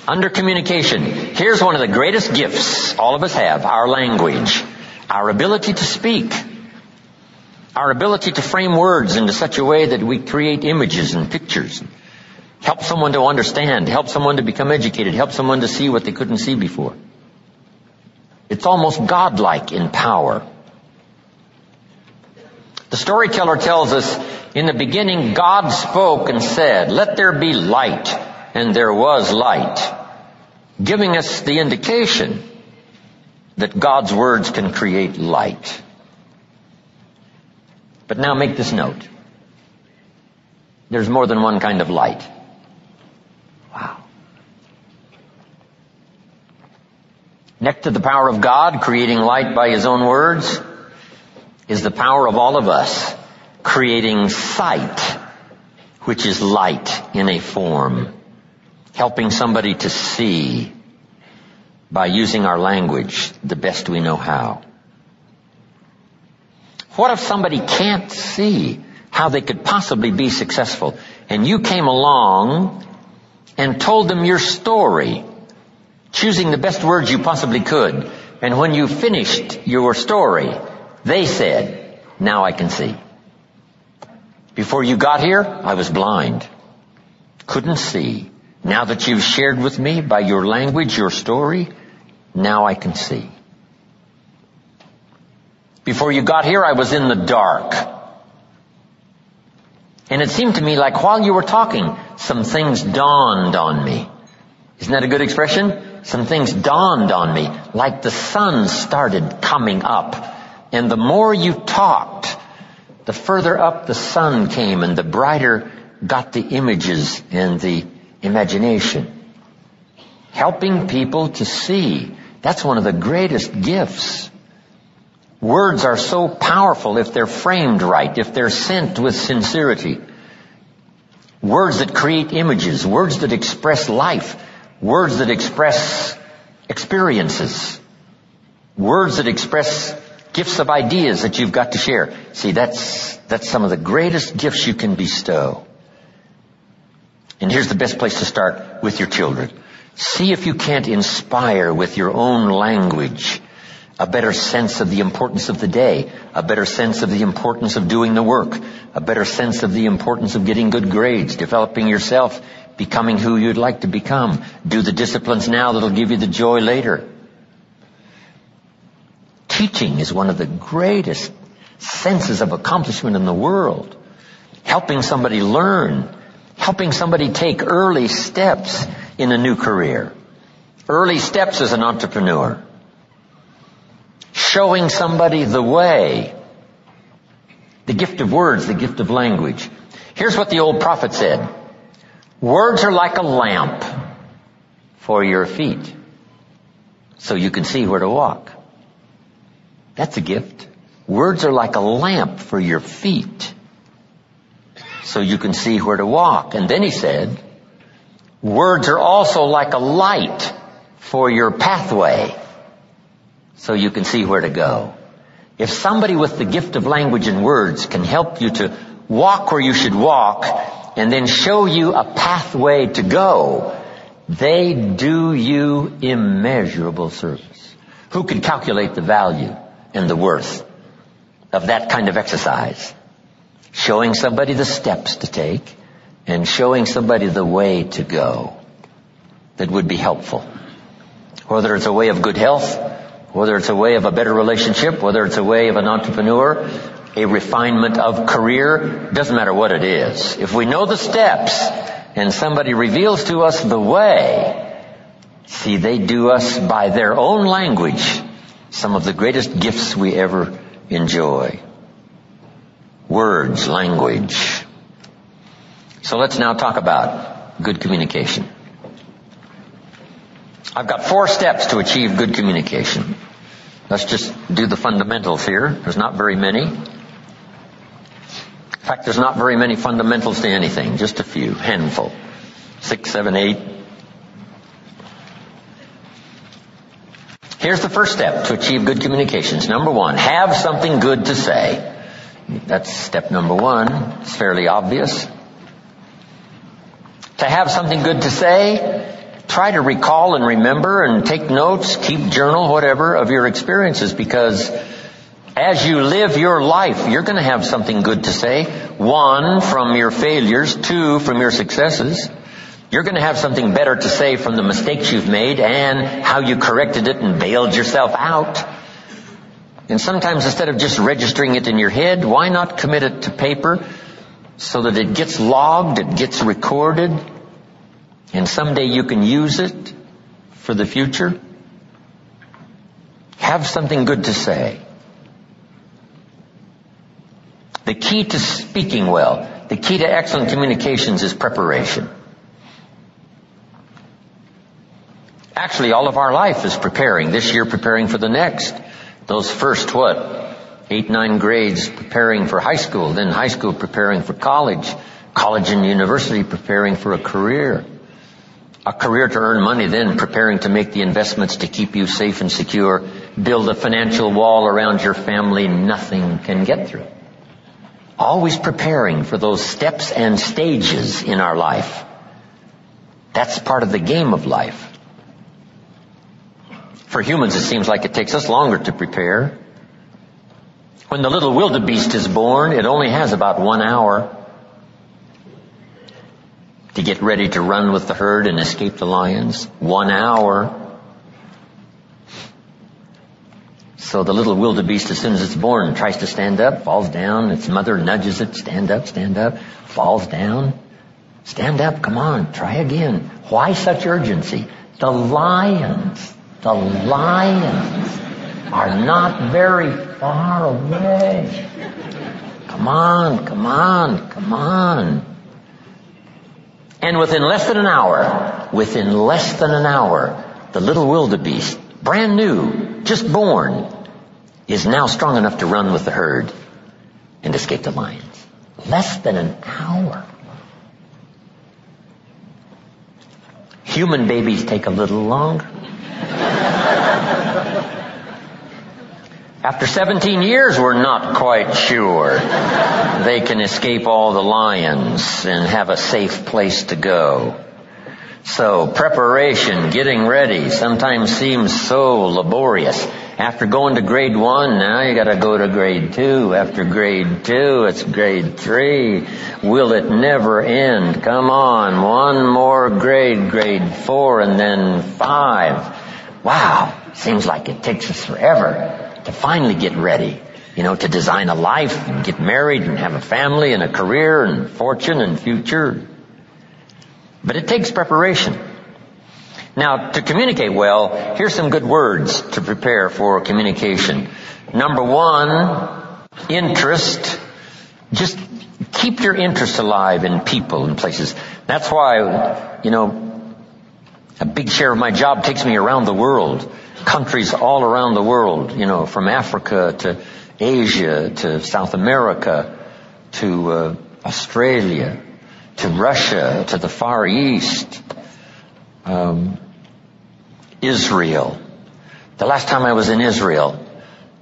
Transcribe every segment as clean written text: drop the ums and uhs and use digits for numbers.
Under communication, here's one of the greatest gifts all of us have, our language, our ability to speak, our ability to frame words into such a way that we create images and pictures, help someone to understand, help someone to become educated, help someone to see what they couldn't see before. It's almost godlike in power. The storyteller tells us, in the beginning, God spoke and said, "Let there be light," and there was light, giving us the indication that God's words can create light. But now make this note. There's more than one kind of light. Wow. Next to the power of God creating light by His own words is the power of all of us creating sight, which is light in a form, helping somebody to see by using our language the best we know how. What if somebody can't see how they could possibly be successful, and you came along and told them your story, choosing the best words you possibly could, and when you finished your story, they said, "Now I can see. Before you got here, I was blind, couldn't see. Now that you've shared with me by your language, your story, now I can see. Before you got here, I was in the dark. And it seemed to me like while you were talking, some things dawned on me." Isn't that a good expression? Some things dawned on me, like the sun started coming up. And the more you talked, the further up the sun came and the brighter got the images and the imagination. Helping people to see. That's one of the greatest gifts. Words are so powerful if they're framed right, if they're sent with sincerity. Words that create images, words that express life, words that express experiences, words that express gifts of ideas that you've got to share. See, that's some of the greatest gifts you can bestow. And here's the best place to start: with your children. See if you can't inspire with your own language a better sense of the importance of the day, a better sense of the importance of doing the work, a better sense of the importance of getting good grades, developing yourself, becoming who you'd like to become. Do the disciplines now that'll give you the joy later. Teaching is one of the greatest senses of accomplishment in the world. Helping somebody learn, helping somebody take early steps in a new career, early steps as an entrepreneur, showing somebody the way, the gift of words, the gift of language. Here's what the old prophet said: "Words are like a lamp for your feet, so you can see where to walk." That's a gift. Words are like a lamp for your feet, so you can see where to walk. And then he said, words are also like a light for your pathway, so you can see where to go. If somebody with the gift of language and words can help you to walk where you should walk and then show you a pathway to go, they do you immeasurable service. Who can calculate the value and the worth of that kind of exercise? Showing somebody the steps to take and showing somebody the way to go that would be helpful. Whether it's a way of good health, whether it's a way of a better relationship, whether it's a way of an entrepreneur, a refinement of career, doesn't matter what it is. If we know the steps and somebody reveals to us the way, see, they do us by their own language some of the greatest gifts we ever enjoy. Words, language. So let's now talk about good communication. I've got 4 steps to achieve good communication. Let's just do the fundamentals here. There's not very many. In fact, there's not very many fundamentals to anything. Just a few, handful. 6, 7, 8. Here's the first step to achieve good communications. Number 1, have something good to say. That's step number 1. It's fairly obvious. To have something good to say, try to recall and remember and take notes, keep journal, whatever, of your experiences, because as you live your life, you're going to have something good to say. 1, from your failures. 2, from your successes. You're going to have something better to say from the mistakes you've made and how you corrected it and bailed yourself out. And sometimes instead of just registering it in your head, why not commit it to paper so that it gets logged, it gets recorded, and someday you can use it for the future? Have something good to say. The key to speaking well, the key to excellent communications is preparation. Actually, all of our life is preparing. This year preparing for the next. Those first, 8, 9 grades preparing for high school, then high school preparing for college, college and university preparing for a career to earn money, then preparing to make the investments to keep you safe and secure, build a financial wall around your family nothing can get through. Always preparing for those steps and stages in our life. That's part of the game of life. For humans, it seems like it takes us longer to prepare. When the little wildebeest is born, it only has about 1 hour to get ready to run with the herd and escape the lions. 1 hour. So the little wildebeest, as soon as it's born, tries to stand up, falls down. Its mother nudges it, stand up, falls down. Stand up, come on, try again. Why such urgency? The lions are not very far away. Come on. And within less than an hour, the little wildebeest, brand new, just born, is now strong enough to run with the herd and escape the lions. Less than an hour. Human babies take a little longer. After 17 years, we're not quite sure they can escape all the lions and have a safe place to go. So preparation, getting ready, sometimes seems so laborious. After going to grade 1, now you gotta go to grade 2. After grade 2, it's grade 3. Will it never end? Come on, one more grade 4, and then 5. Wow, seems like it takes us forever to finally get ready, to design a life and get married and have a family and a career and fortune and future. But it takes preparation. Now, to communicate well, here's some good words to prepare for communication. Number 1, interest. Just keep your interest alive in people and places. That's why, a big share of my job takes me around the world. Countries all around the world, from Africa to Asia to South America to Australia to Russia to the Far East, Israel. The last time I was in Israel,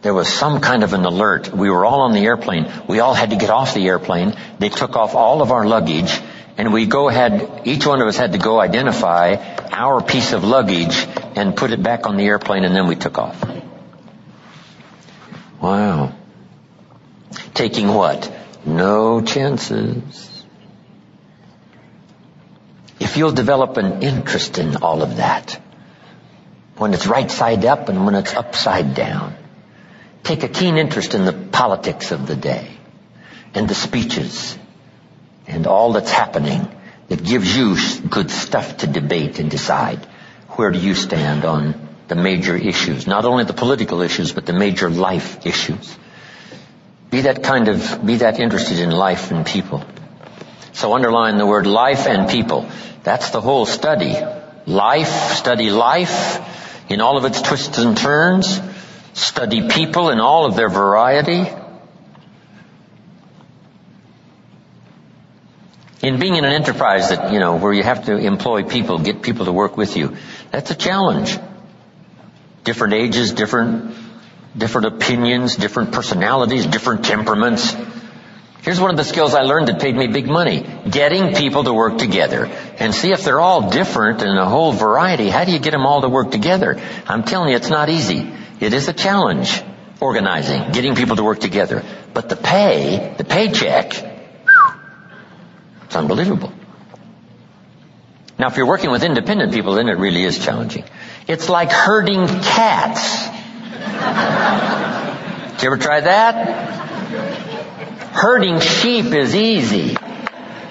there was some kind of an alert. We were all on the airplane. We all had to get off the airplane. They took off all of our luggage, and each one of us had to go identify our piece of luggage and put it back on the airplane, and then we took off. Wow. Taking what? No chances. If you'll develop an interest in all of that, when it's right side up and when it's upside down, take a keen interest in the politics of the day and the speeches and all that's happening that gives you good stuff to debate and decide. Where do you stand on the major issues? Not only the political issues, but the major life issues. Be that interested in life and people. So underline the word life and people. That's the whole study. Study life in all of its twists and turns. Study people in all of their variety. In being in an enterprise that, where you have to employ people, get people to work with you, that's a challenge. Different ages, different opinions, different personalities, different temperaments. Here's one of the skills I learned that paid me big money. Getting people to work together. and see if they're all different and a whole variety. How do you get them all to work together? I'm telling you, it's not easy. It is a challenge, organizing, getting people to work together. But the paycheck, it's unbelievable. Now, if you're working with independent people, then it really is challenging. It's like herding cats. Did you ever try that? Herding sheep is easy.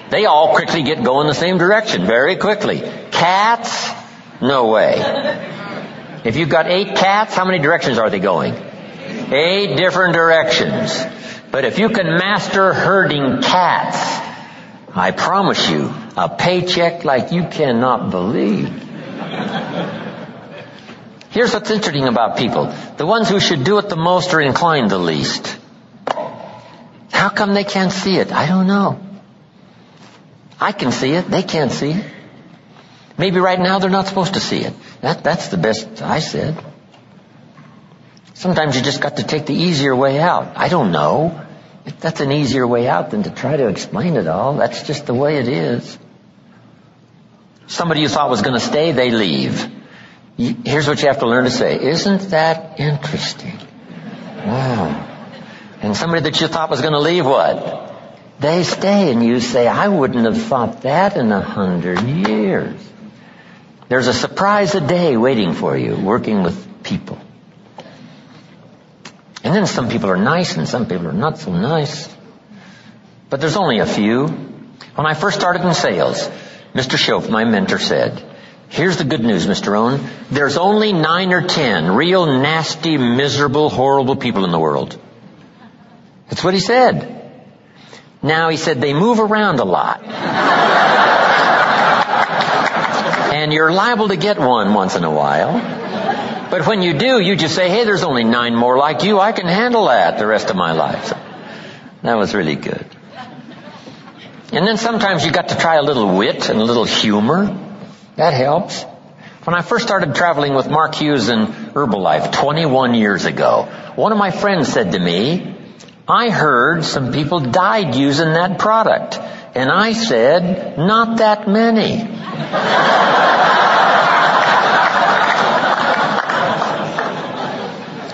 They all quickly get going the same direction, very quickly. Cats? No way. If you've got 8 cats, how many directions are they going? 8 different directions. But if you can master herding cats, I promise you, a paycheck like you cannot believe. Here's what's interesting about people. The ones who should do it the most are inclined the least. How come they can't see it? I don't know. I can see it. They can't see it. Maybe right now they're not supposed to see it. That's the best I said. Sometimes you just got to take the easier way out. I don't know. That's an easier way out than to try to explain it all. That's just the way it is. Somebody you thought was going to stay, they leave. Here's what you have to learn to say. Isn't that interesting? Wow. And somebody that you thought was going to leave, what? They stay, and you say, I wouldn't have thought that in 100 years. There's a surprise a day waiting for you, working with people. And then some people are nice, and some people are not so nice. But there's only a few. When I first started in sales, Mr. Schoaf, my mentor, said, here's the good news, Mr. Rohn. There's only 9 or 10 real nasty, miserable, horrible people in the world. That's what he said. Now, he said, they move around a lot. And you're liable to get one once in a while. But when you do, you just say, hey, there's only 9 more like you. I can handle that the rest of my life. So, that was really good. And then sometimes you got to try a little wit and a little humor. That helps. When I first started traveling with Mark Hughes in Herbalife 21 years ago, one of my friends said to me, I heard some people died using that product. And I said, not that many.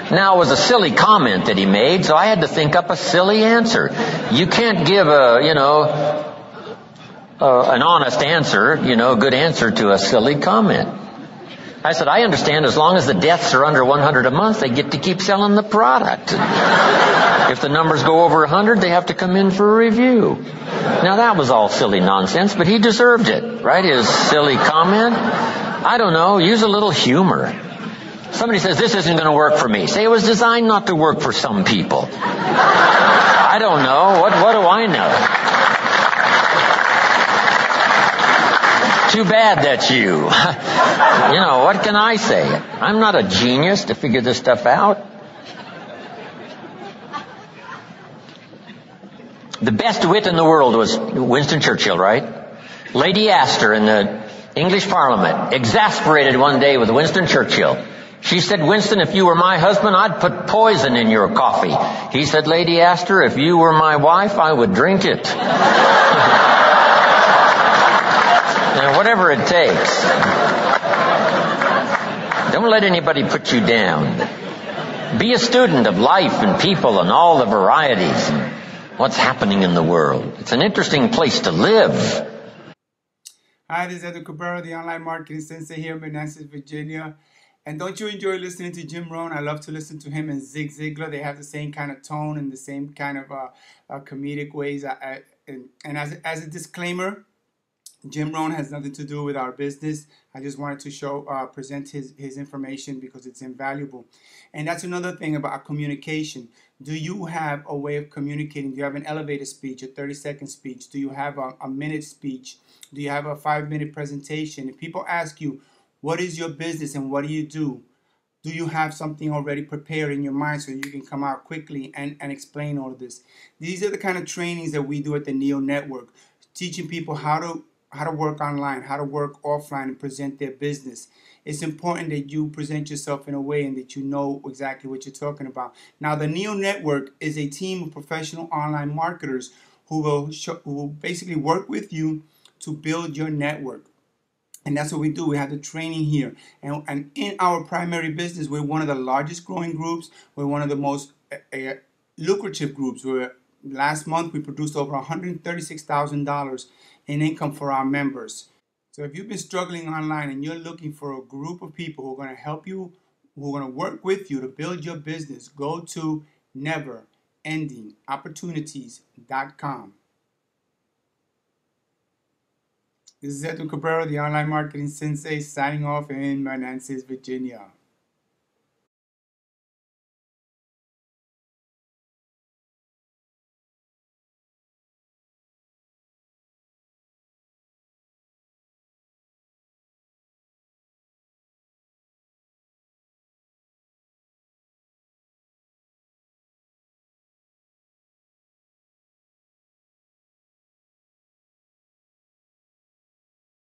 Now, it was a silly comment that he made, so I had to think up a silly answer. You can't give an honest answer, a good answer to a silly comment. I said, I understand as long as the deaths are under 100 a month, they get to keep selling the product. If the numbers go over 100, they have to come in for a review. Now, that was all silly nonsense, but he deserved it, right? His silly comment. I don't know, use a little humor. Somebody says, this isn't going to work for me. Say it was designed not to work for some people. I don't know. What do I know? Too bad that's you. What can I say? I'm not a genius to figure this stuff out. The best wit in the world was Winston Churchill, right? Lady Astor in the English Parliament, exasperated one day with Winston Churchill. She said, Winston, if you were my husband, I'd put poison in your coffee. He said, Lady Astor, if you were my wife, I would drink it. And whatever it takes. Don't let anybody put you down. Be a student of life and people and all the varieties and what's happening in the world. It's an interesting place to live. Hi, this is Cabrera, the online marketing sensei here in Manassas, Virginia. And don't you enjoy listening to Jim Rohn? I love to listen to him and Zig Ziglar. They have the same kind of tone and the same kind of comedic ways. And as a disclaimer, Jim Rohn has nothing to do with our business. I just wanted to present his information because it's invaluable. And that's another thing about communication. Do you have a way of communicating? Do you have an elevator speech, a 30-second speech? Do you have a minute speech? Do you have a 5-minute presentation? If people ask you, what is your business and what do? Do you have something already prepared in your mind so you can come out quickly and explain all of this? These are the kind of trainings that we do at the Neo Network, teaching people how to work online, how to work offline and present their business. It's important that you present yourself in a way and that you know exactly what you're talking about. Now, the Neo Network is a team of professional online marketers who will basically work with you to build your network. And that's what we do. We have the training here. And in our primary business, we're one of the largest growing groups. We're one of the most lucrative groups. Last month, we produced over $136,000 in income for our members. So if you've been struggling online and you're looking for a group of people who are going to help you, who are going to work with you to build your business, go to neverendingopportunities.com. This is Edwin Cabrera, the Online Marketing Sensei, signing off in Manassas, Virginia.